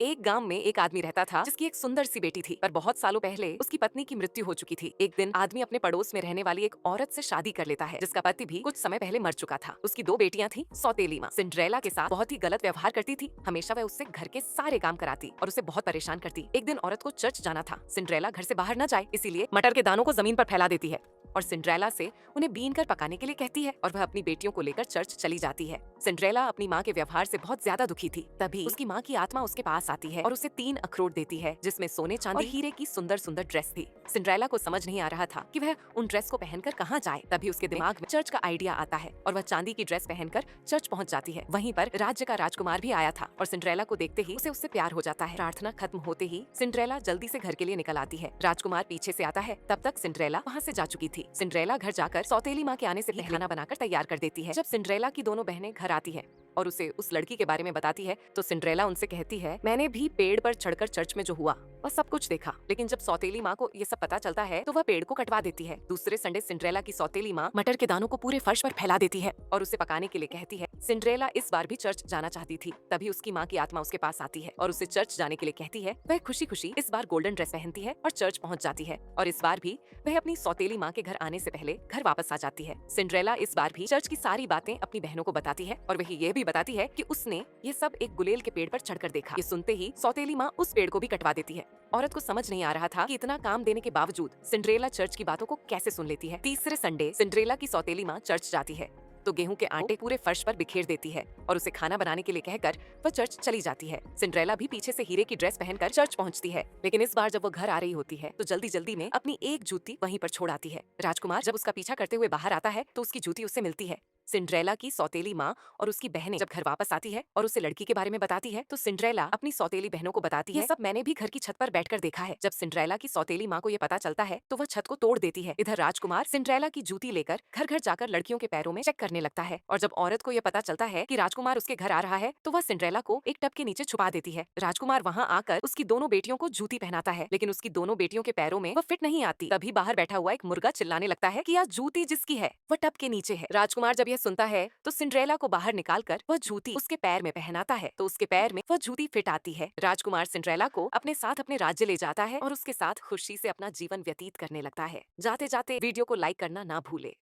एक गांव में एक आदमी रहता था जिसकी एक सुंदर सी बेटी थी, पर बहुत सालों पहले उसकी पत्नी की मृत्यु हो चुकी थी। एक दिन आदमी अपने पड़ोस में रहने वाली एक औरत से शादी कर लेता है जिसका पति भी कुछ समय पहले मर चुका था। उसकी दो बेटियां थी। सौतेली माँ सिंड्रेला के साथ बहुत ही गलत व्यवहार करती थी। हमेशा वह उससे घर के सारे काम कराती और उसे बहुत परेशान करती। एक दिन औरत को चर्च जाना था। सिंड्रेला घर से बाहर न जाए इसीलिए मटर के दानों को जमीन पर फैला देती है और सिंड्रेला से उन्हें बीन कर पकाने के लिए कहती है और वह अपनी बेटियों को लेकर चर्च चली जाती है। सिंड्रेला अपनी माँ के व्यवहार से बहुत ज्यादा दुखी थी। तभी उसकी माँ की आत्मा उसके पास आती है और उसे 3 अखरोट देती है जिसमें सोने चांदी और हीरे की सुंदर सुंदर ड्रेस थी। सिंड्रेला को समझ नहीं आ रहा था कि वह उन ड्रेस को पहनकर कहाँ जाए। तभी उसके दिमाग में चर्च का आइडिया आता है और वह चांदी की ड्रेस पहनकर चर्च पहुँच जाती है। वहीं पर राज्य का राजकुमार भी आया था और सिंड्रेला को देखते ही उसे उससे प्यार हो जाता है। प्रार्थना खत्म होते ही सिंड्रेला जल्दी से घर के लिए निकल आती है। राजकुमार पीछे से आता है। तब तक सिंड्रेला वहाँ से जा चुकी थी। सिंड्रेला घर जाकर सौतेली माँ के आने से पहले खाना बनाकर तैयार कर देती है। जब सिंड्रेला की दोनों बहनें घर आती है और उसे उस लड़की के बारे में बताती है तो सिंड्रेला उनसे कहती है, मैंने भी पेड़ पर चढ़कर चर्च में जो हुआ वह सब कुछ देखा। लेकिन जब सौतेली माँ को ये सब पता चलता है तो वह पेड़ को कटवा देती है। दूसरे संडे सिंड्रेला की सौतेली माँ मटर के दानों को पूरे फर्श पर फैला देती है और उसे पकाने के लिए कहती है। सिंड्रेला इस बार भी चर्च जाना चाहती थी। तभी उसकी माँ की आत्मा उसके पास आती है और उसे चर्च जाने के लिए कहती है। वह खुशी खुशी इस बार गोल्डन ड्रेस पहनती है और चर्च पहुँच जाती है और इस बार भी वह अपनी सौतेली माँ के घर आने से पहले घर वापस आ जाती है। सिंड्रेला इस बार भी चर्च की सारी बातें अपनी बहनों को बताती है और वह ये भी बताती है कि उसने ये सब एक गुलेल के पेड़ पर चढ़कर देखा। ये सुनते ही सौतेली माँ उस पेड़ को भी कटवा देती है। औरत को समझ नहीं आ रहा था कि इतना काम देने के बावजूद सिंड्रेला चर्च की बातों को कैसे सुन लेती है। तीसरे संडे सिंड्रेला की सौतेली माँ चर्च जाती है तो गेहूं के आटे पूरे फर्श पर बिखेर देती है और उसे खाना बनाने के लिए कहकर वह चर्च चली जाती है। सिंड्रेला भी पीछे से हीरे की ड्रेस पहनकर चर्च पहुंचती है। लेकिन इस बार जब वो घर आ रही होती है तो जल्दी जल्दी में अपनी एक जूती वहीं पर छोड़ आती है। राजकुमार जब उसका पीछा करते हुए बाहर आता है तो उसकी जूती उससे मिलती है। सिंड्रेला की सौतेली माँ और उसकी बहनें जब घर वापस आती है और उसे लड़की के बारे में बताती है तो सिंड्रेला अपनी सौतेली बहनों को बताती है, ये सब मैंने भी घर की छत पर बैठकर देखा है। जब सिंड्रेला की सौतेली माँ को ये पता चलता है तो वह छत को तोड़ देती है। इधर राजकुमार सिंड्रेला की जूती लेकर घर घर जाकर लड़कियों के पैरों में चेक करने लगता है और जब औरत को यह पता चलता है कि राजकुमार उसके घर आ रहा है तो वह सिंड्रेला को एक टब के नीचे छुपा देती है। राजकुमार वहाँ आकर उसकी दोनों बेटियों को जूती पहनाता है लेकिन उसकी दोनों बेटियों के पैरों में वह फिट नहीं आती। तभी बाहर बैठा हुआ एक मुर्गा चिल्लाने लगता है कि यह जूती जिसकी है वह टब के नीचे है। राजकुमार जब यह सुनता है तो सिंड्रेला को बाहर निकालकर वह जूती उसके पैर में पहनाता है तो उसके पैर में वह जूती फिट आती है। राजकुमार सिंड्रेला को अपने साथ अपने राज्य ले जाता है और उसके साथ खुशी से अपना जीवन व्यतीत करने लगता है। जाते जाते वीडियो को लाइक करना ना भूले।